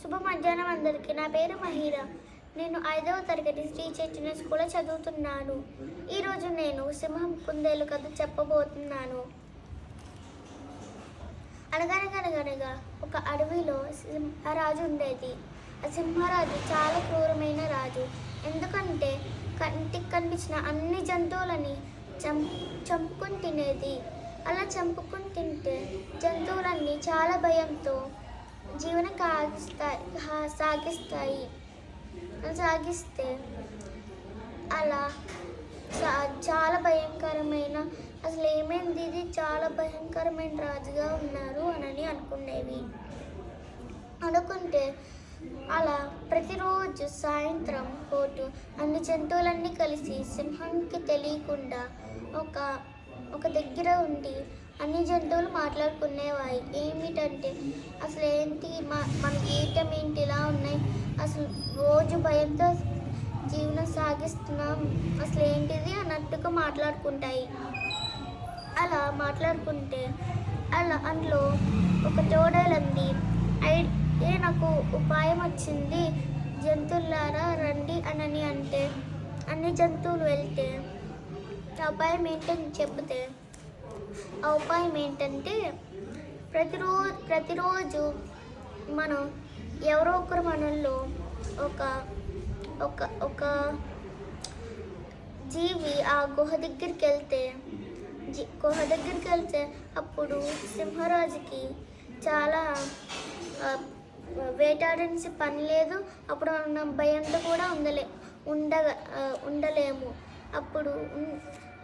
శుభ మధ్యాహ్నం అందరికీ. నా పేరు మహిరా. నేను 5వ తరగతి శ్రీ చైతన్య స్కూల్లో చదువుతున్నాను. ఈరోజు నేను సింహం కుందేలు కథ చెప్పబోతున్నాను. అనగనగనగనగా ఒక అడవిలో సింహరాజు ఉండేది. ఆ సింహరాజు చాలా క్రూరమైన రాజు. ఎందుకంటే కంటికి కనిపించిన అన్ని జంతువులని చంపుకుని తినేది. అలా చంపుకుని తింటే జంతువులన్నీ చాలా భయంతో జీవనం సాగిస్తే అలా చాలా భయంకరమైన, అసలు ఏమైంది, ఇది చాలా భయంకరమైన రాజుగా ఉన్నారు అని అనుకుంటే అలా ప్రతిరోజు సాయంత్రం పూట అన్ని జంతువులన్నీ కలిసి సింహానికి తెలియకుండా ఒక దగ్గర ఉండి అన్ని జంతువులు మాట్లాడుకునేవాయి. ఏమిటంటే అసలు ఏంటి, మన జీవితం ఏంటి ఇలా ఉన్నాయి, అసలు రోజు భయంతో జీవనం సాగిస్తున్నాం, అసలు ఏంటిది అన్నట్టుగా మాట్లాడుకుంటాయి. అలా మాట్లాడుకుంటే అందులో ఒక తోడేలంది, నాకు ఉపాయం వచ్చింది, జంతువులారా రండి అంటే అన్ని జంతువులు వెళ్తే ఆ ఉపాయం ఏంటని చెప్తే ఆ ఉపాయం ఏంటంటే ప్రతిరోజు మనం ఎవరో ఒకరు మనల్లో ఒక జీవి ఆ గుహ దగ్గరికి వెళ్తే అప్పుడు సింహరాజుకి చాలా వేటాడాల్సిన పని లేదు. అప్పుడు మనం భయంతో కూడా ఉండలేము.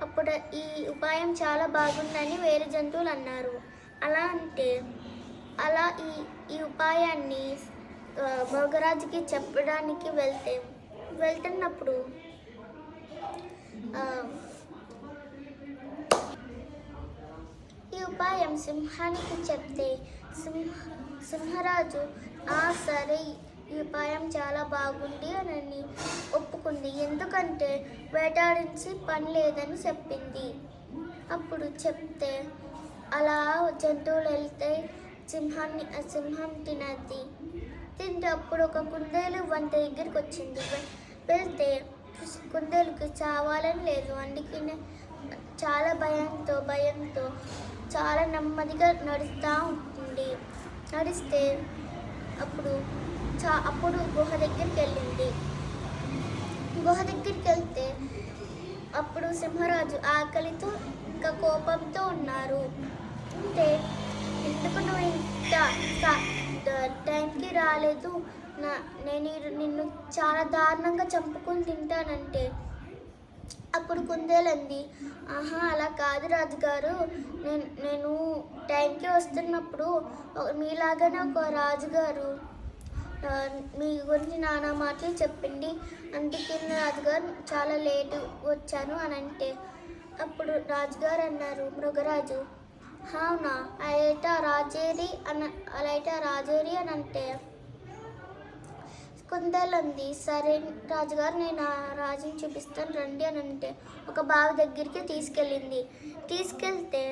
అప్పుడు ఈ ఉపాయం చాలా బాగుందని వేరే జంతువులు అన్నారు. అలా ఈ ఉపాయాన్ని మృగరాజుకి చెప్పడానికి వెళ్తున్నప్పుడు ఈ ఉపాయం సింహానికి చెప్తే సింహరాజు సరే, ఈ ఉపాయం చాలా బాగుంది అని ఒప్పుకుంది. ఎందుకంటే వేటాడించి పని లేదని చెప్పింది. అప్పుడు చెప్తే అలా జంతువులు వెళ్తే సింహం తింటే అప్పుడు ఒక కుందేలు వంట దగ్గరికి వచ్చింది. వెళ్తే కుందేలుకి చావాలని లేదు. అందుకే చాలా భయంతో చాలా నెమ్మదిగా నడిస్తే అప్పుడు గుహ దగ్గరికి వెళ్తే అప్పుడు సింహరాజు ఆకలితో ఇంకా కోపంతో ఉన్నారు. అంటే ఎందుకు నువ్వు ఇంత టైంకి రాలేదు, నేను నిన్ను చాలా దారుణంగా చంపుకొని తింటానంటే అప్పుడు కుందేలంది, అలా కాదు రాజుగారు, నేను టైంకి వస్తున్నప్పుడు మీలాగానే ఒక రాజుగారు మీ గురించి నానా మాటలు చెప్పింది, అందుకే రాజుగారు చాలా లేటు వచ్చాను అంటే అప్పుడు రాజుగారు అన్నారు, మృగరాజు, అవునా అయితే రాజేరి అని అంటే కుందేలంది, సరే రాజుగారు, నేను ఆ రాజుని చూపిస్తాను రండి అని అంటే ఒక బావి దగ్గరికి తీసుకెళ్తే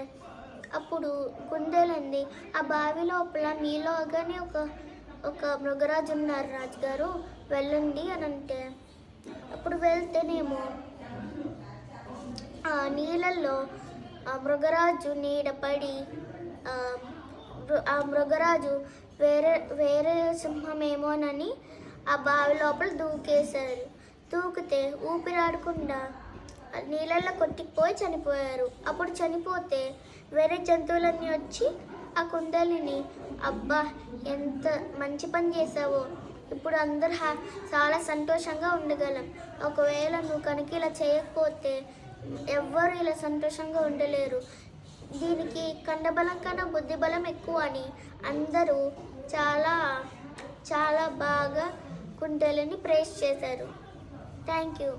అప్పుడు కుందేలంది, ఆ బావి లోపల నీలోగానే ఒక మృగరాజు ఉన్నారు రాజుగారు, వెళ్ళండి అని అంటే అప్పుడు వెళ్తేనేమో ఆ నీళ్ళల్లో ఆ మృగరాజు నీడపడి ఆ మృగరాజు వేరే సింహమేమోనని ఆ బావి లోపల దూకితే ఊపిరాడకుండా నీళ్ళల్లో కొట్టిపోయి చనిపోయారు. అప్పుడు చనిపోతే వేరే జంతువులన్నీ వచ్చి ఆ కుందేలుని, అబ్బా ఎంత మంచి పని చేసావో, ఇప్పుడు అందరూ చాలా సంతోషంగా ఉండగలం, ఒకవేళ నువ్వు కనుక ఇలా చేయకపోతే ఎవ్వరు ఇలా సంతోషంగా ఉండలేరు, దీనికి కండబలం కన్నా బుద్ధిబలం ఎక్కువ అని అందరూ చాలా బాగా కుందేలుని ప్రైజ్ చేశారు. Thank you.